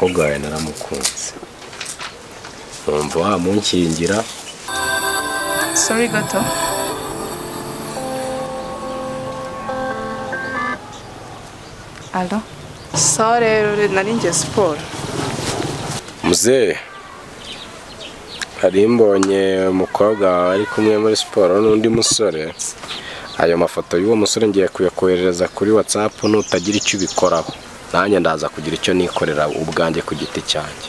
umukobwa wawe naramukunze, wumva wamunkingira? Sorry gato. Alo? Sawa rero nari ngiye siporo. Muzehe, hari mbonye umukobwa wawe ari kumwe muri siporo n'undi musore. Ayo mafoto y'uwo musore ngiye kuyakohereza kuri WhatsApp, nutagira icyo ubikoraho nanjye ndaza kugira icyo nikorera ubwanjye ku giti cyanjye.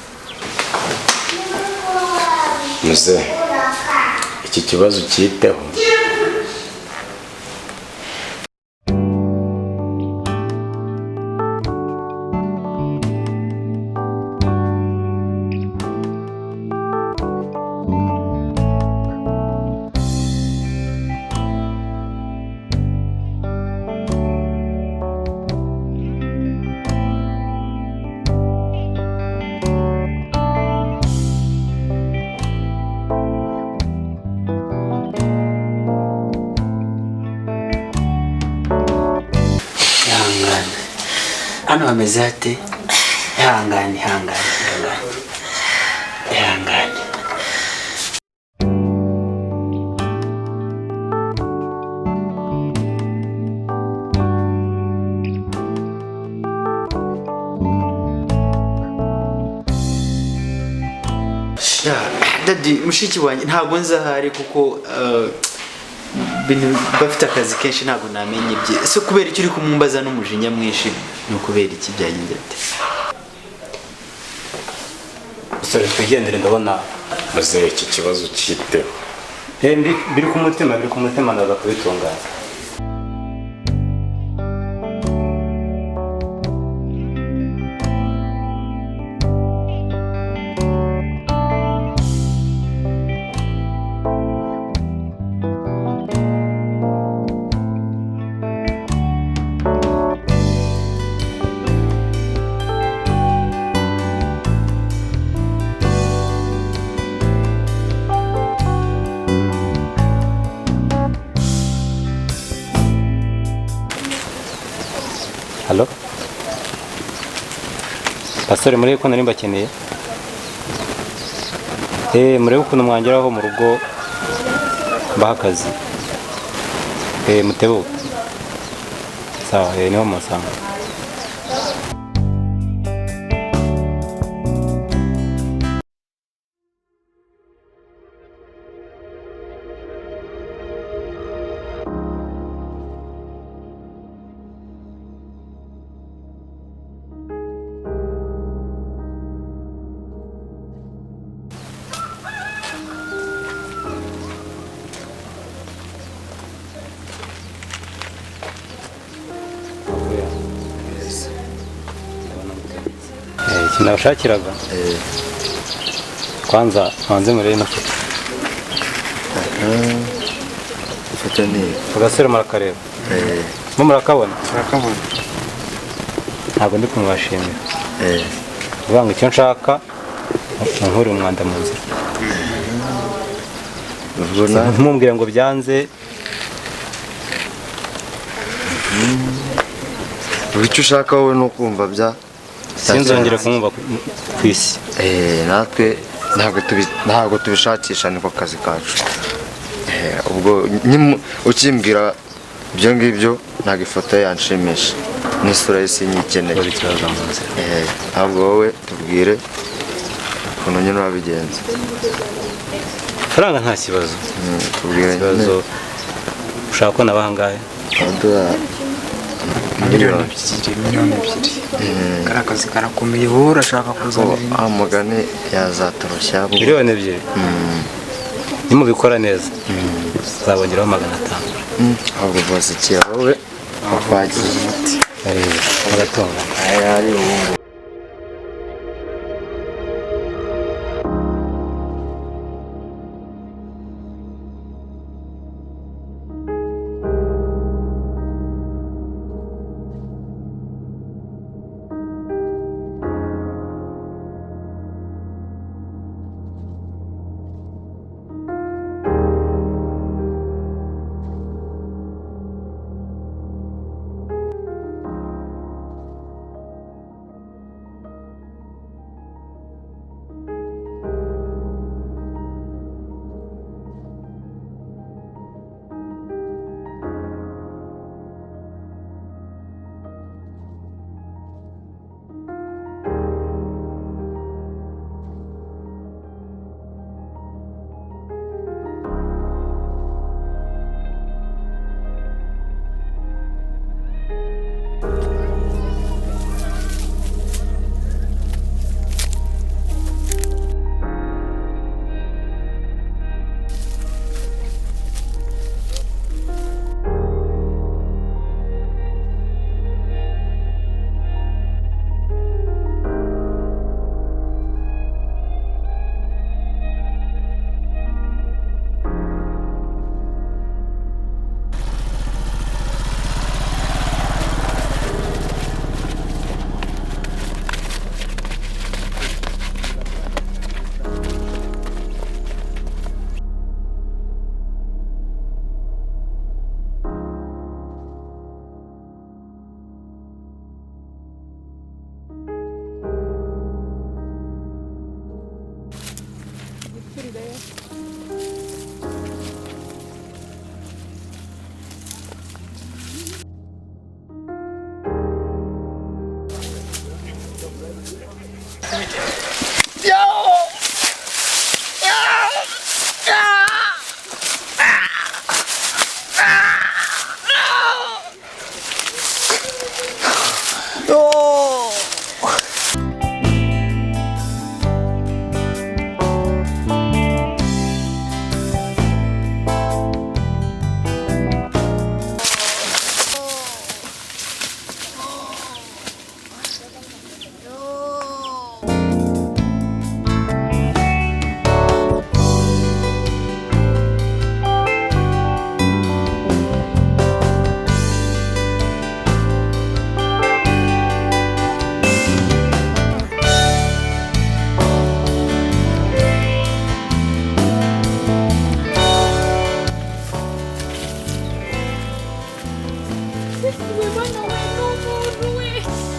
Muzehe, iki kibazo cyiteho. Hano hameze hate? Ihangane. Daddy, mushiki wanjye ntabwo nzahari kuko bintu bafite akazi kenshi ntabwo namenye ibye. So kubera icyo uri kumumbaza n'umujinya mwinshi no kubera iki byagenze ate? Usore twigendere ndabona Muzehe, iki kibazo cyiteho. biri ku mutima ndaza kubitunganya. Halo? Pastor, murebe ko nari mbakeneye? Murebe ukuntu mwangeraho mu rugo mbaha akazi. Mutebuke. Sawa, niho musanga. Nabashakiraga kwanza hanze muri ino foto. Ifoto ni ugasero murakareba. Mo murakabona? Ntabwo ndi kumubashimira. Ubanga icyo nshaka nkuri umwanda mu nzira. Mumbwira ngo byanze. icyo ushaka wowe no kumva bya sinzongera kumva ku isi. Natwe ntabwo tubishakisha, niko kazi kacu. Ubwo ukimbwira ibyo ngibyo ntabwo ifoto yanshimisha n'isura ye sinyikeneye. Ntabwo wowe tubwire ukuntu nyine wabigenza. Faranga nta kibazo. Tubwire ikibazo. Ushaka ko nabaha ngahe? Miliyoni ebyiri. Kara kazi karakomeye, wowe urashaka kuzanira amugane yazatoroshya. Miliyoni ebyiri. Nimubikora neza zabongeraho 500. Ahubwo bose kira wowe wagiye. Agatunga. Ari ubu.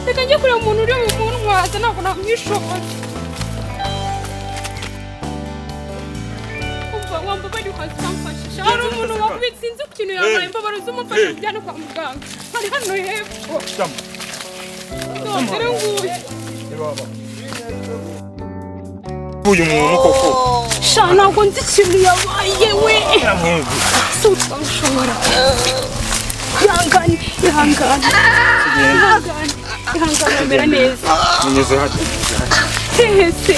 Reka njye kureba umuntu uri mu muntwaza ntabwo namwishobora. Umva wambabariye ukaza ukamfashisha. Hari umuntu wakubitse sinzi ku kintu yambaye imbabaro z'umufasha ujyana kwa muganga. Hari hano hepfo. Dore nguyu. Uyu muntu koko. Sha ntabwo nzi ikintu yabaye we. Si utashobora. Ihangane. Amera neza. Ngeze hano. Hehese.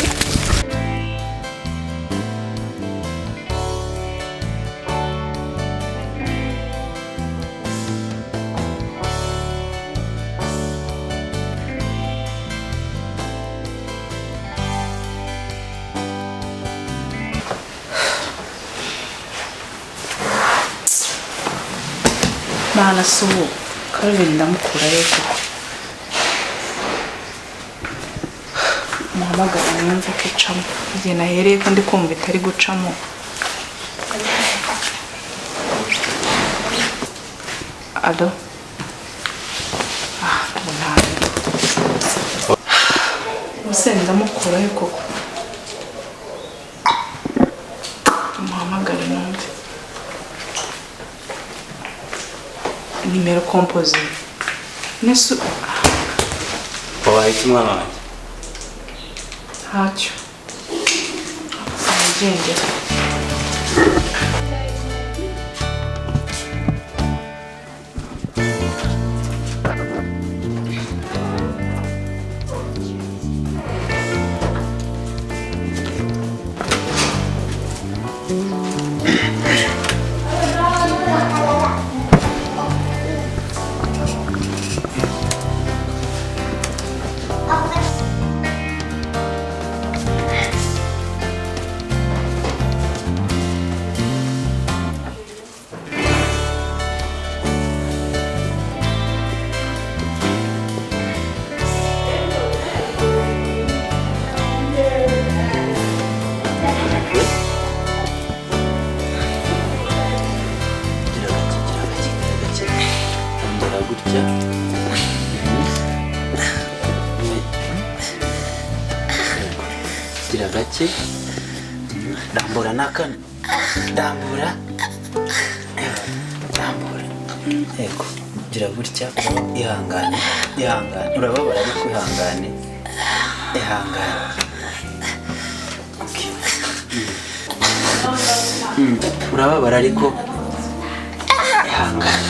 Bana subu Calvin ndamukurayo koko muhamagara numve ko icamo igihe nahereye ko ndi kumva itari gucamo. Ado use ndamukurayo koko muhamagara numve. Nimero composé. Nesu. Wahita umwana wanjye. Ntacyo. Amugendera. Gira gake. Dambura nakane. Dambura. Ego. Gira gutya. Ihangane. Urababara ariko ihangane. Okay. Urababara ariko ihangane.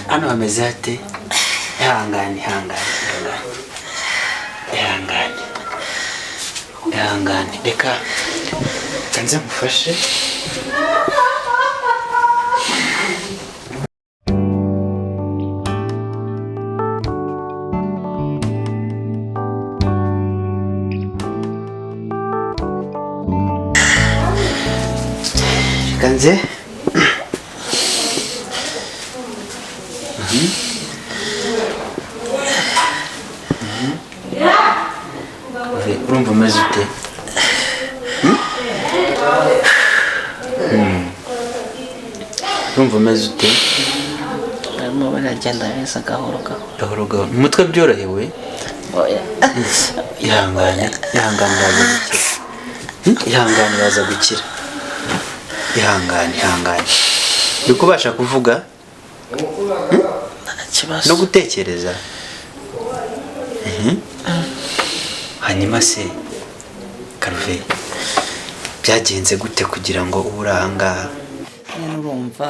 Hano hameze hate? Ihangane. Reka kanze mufashe. Kanze. Urumva umeze ute? Urumva umeze ute? Barimo baragenda neza gahoro. Umutwe byorohewe? Ihangane iraza gukira. Ihangane. Uri kubasha kuvuga? No gutekereza? hanyuma se Karuve byagenze gute kugira ngo ube aha ngaha? nyine urumva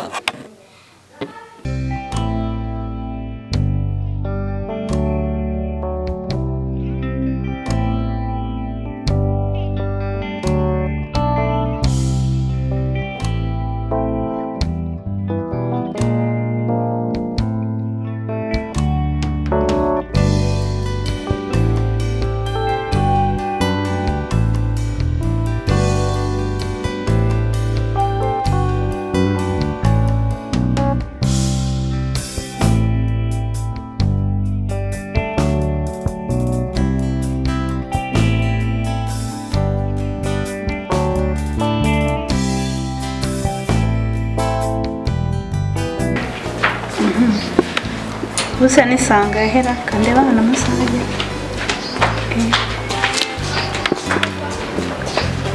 gusa nisanga hera kandi bana amasaha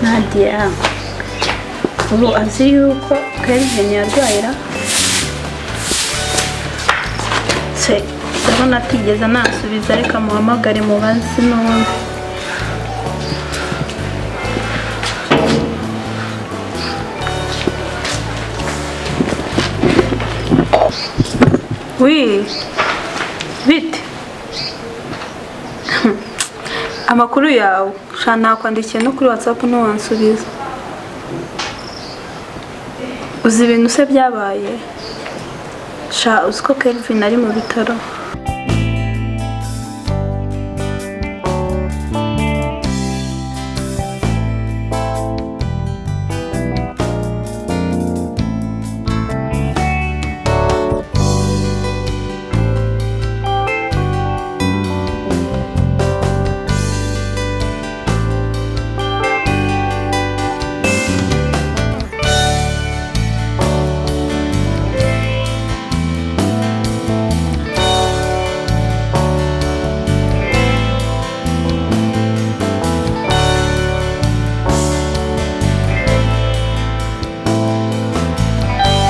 Nadia ubu azi yuko Kelvin yarwayira se ndabona atigeze nasubiza reka muhamagare mubazi n'undi bite amakuru yawe shana nakwandikiye no kuri WhatsApp no wansubiza uzi ibintu se byabaye sha uziko Kelvin ari mu bitaro